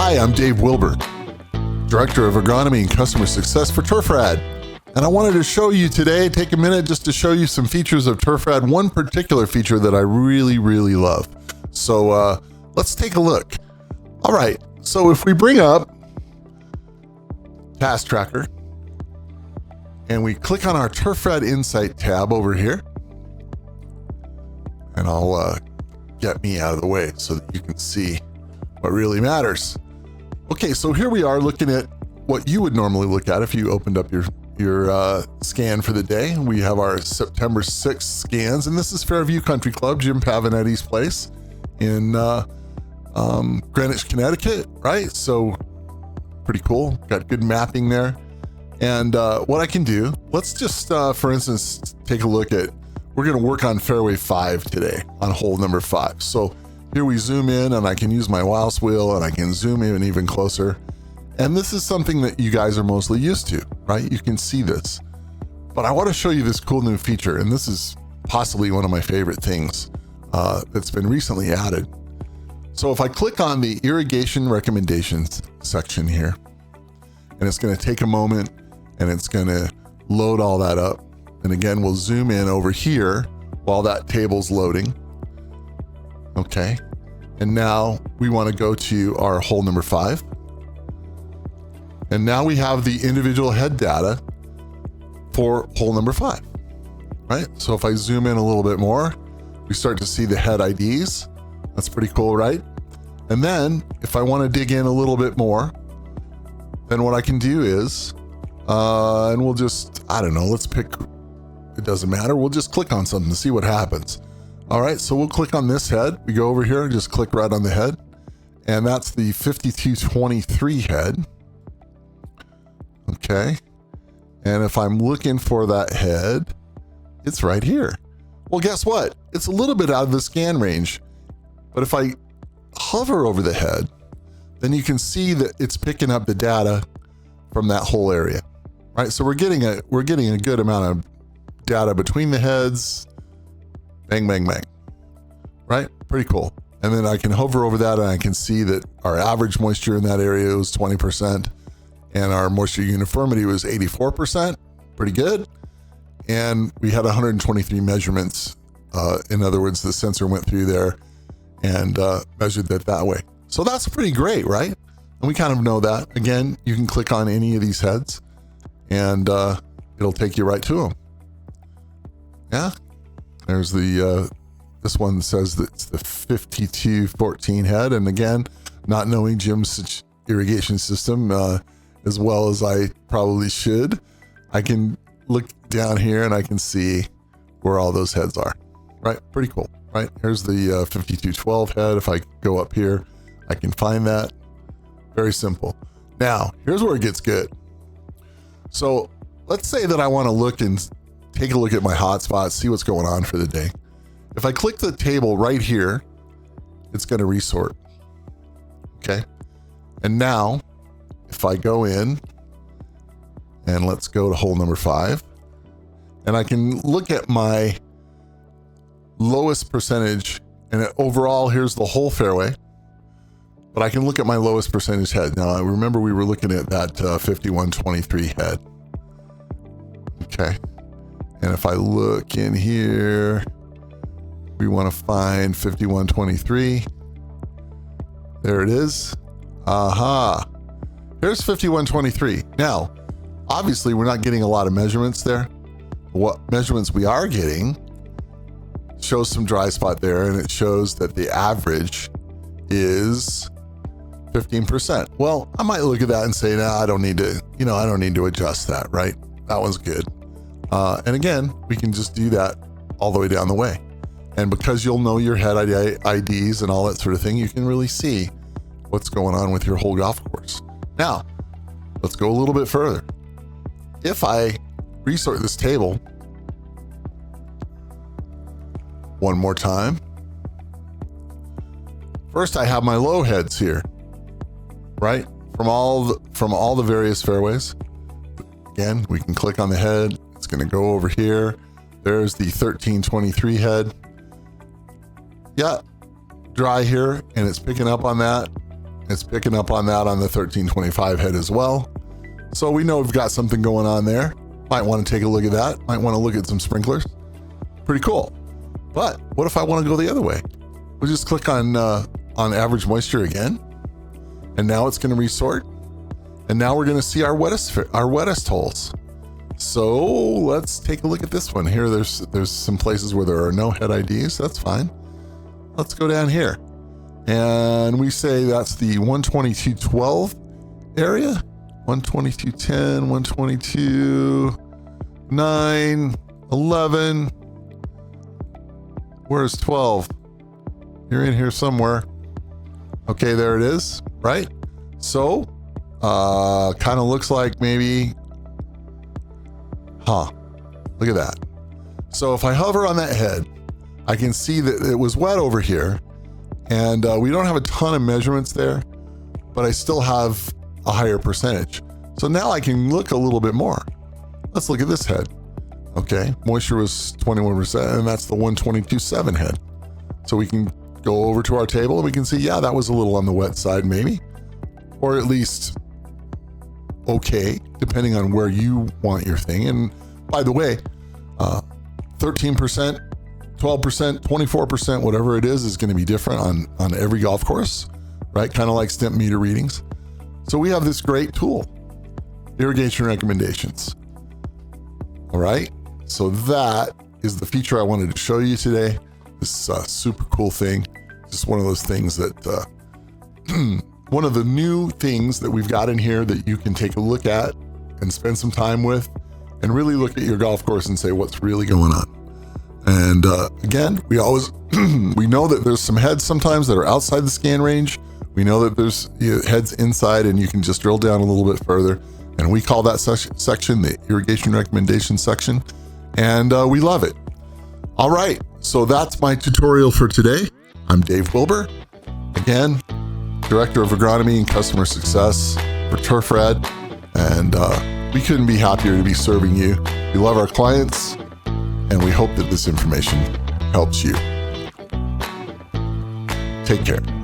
Hi, I'm Dave Wilbur, Director of Agronomy and Customer Success for turfRad. And I wanted to show you today, take a minute just to show you some features of turfRad, one particular feature that I really love. So let's take a look. All right, so if we bring up TaskTracker and we click on our turfRad Insight tab over here, and I'll get me out of the way so that you can see what really matters. Okay, so here we are looking at what you would normally look at if you opened up your scan for the day. We have our September 6th scans, and this is Fairview Country Club, Jim Pavanetti's place in Greenwich, Connecticut, right? So pretty cool, got good mapping there. And what I can do, let's just, for instance, take a look at, we're gonna work on fairway 5 today, on hole number 5. So here we zoom in and I can use my mouse wheel and I can zoom in even closer. And this is something that you guys are mostly used to, right? You can see this. But I wanna show you this cool new feature, and this is possibly one of my favorite things that's been recently added. So if I click on the Irrigation Recommendations section here, and it's gonna take a moment and it's gonna load all that up. And again, we'll zoom in over here while that table's loading. Okay, and now we want to go to our hole number 5. And now we have the individual head data for hole number 5, right? So if I zoom in a little bit more, we start to see the head IDs. That's pretty cool, right? And then if I want to dig in a little bit more, then what I can do is, and we'll just, I don't know, let's pick, it doesn't matter. We'll just click on something to see what happens. All right, so we'll click on this head. We go over here and just click right on the head. And that's the 5223 head. Okay. And if I'm looking for that head, it's right here. Well, guess what? It's a little bit out of the scan range. But if I hover over the head, then you can see that it's picking up the data from that whole area, right? So we're getting a good amount of data between the heads. Bang, bang, bang, right? Pretty cool. And then I can hover over that and I can see that our average moisture in that area was 20% and our moisture uniformity was 84%, pretty good. And we had 123 measurements. In other words, the sensor went through there and measured it that way. So that's pretty great, right? And we kind of know that. Again, you can click on any of these heads and it'll take you right to them. Yeah. There's the, this one says that it's the 5214 head. And again, not knowing Jim's irrigation system as well as I probably should, I can look down here and I can see where all those heads are, right? Pretty cool, right? Here's the 5212 head. If I go up here, I can find that. Very simple. Now, here's where it gets good. So let's say that I want to look and take a look at my hotspots, see what's going on for the day. If I click the table right here, it's going to resort. Okay. And now if I go in and let's go to hole number 5, and I can look at my lowest percentage, and overall here's the whole fairway, but I can look at my lowest percentage head. Now I remember we were looking at that 5123 head. Okay. And if I look in here, we want to find 5123. There it is. Aha. Here's 5123. Now, obviously we're not getting a lot of measurements there. What measurements we are getting shows some dry spot there, and it shows that the average is 15%. Well, I might look at that and say, no, I don't need to, I don't need to adjust that, right? That one's good. And again, we can just do that all the way down the way. And because you'll know your head IDs and all that sort of thing, you can really see what's going on with your whole golf course. Now, let's go a little bit further. If I resort this table one more time, first I have my low heads here, right? From all the various fairways. Again, we can click on the head. It's going to go over here. There's the 1323 head. Yeah, dry here, and it's picking up on that. It's picking up on that on the 1325 head as well. So we know we've got something going on there. Might want to take a look at that. Might want to look at some sprinklers. Pretty cool. But what if I want to go the other way? We'll just click on average moisture again. And now it's going to resort. And now we're going to see our wettest holes. So let's take a look at this one here. There's some places where there are no head IDs. That's fine. Let's go down here. And we say that's the 122.12 area. 122.10, 122.9, 11. Where's 12? You're in here somewhere. Okay, there it is, right? So, kind of looks like maybe, look at that. So if I hover on that head, I can see that it was wet over here, and we don't have a ton of measurements there, but I still have a higher percentage. So now I can look a little bit more. Let's look at this head. Okay, moisture was 21%, and that's the 122.7 head. So we can go over to our table and we can see, yeah, that was a little on the wet side maybe, or at least okay, depending on where you want your thing. And by the way, 13%, 12%, 24%, whatever it is going to be different on every golf course, right? Kind of like stimp meter readings. So we have this great tool, Irrigation Recommendations. All right, so that is the feature I wanted to show you today. This super cool thing. Just one of those things that, one of the new things that we've got in here that you can take a look at and spend some time with and really look at your golf course and say what's really going on. And again, we always, we know that there's some heads sometimes that are outside the scan range. We know that there's heads inside and you can just drill down a little bit further. And we call that section the Irrigation Recommendation section. And we love it. All right, so that's my tutorial for today. I'm Dave Wilbur, again, Director of Agronomy and Customer Success for TurfRad. And we couldn't be happier to be serving you. We love our clients, and we hope that this information helps you. Take care.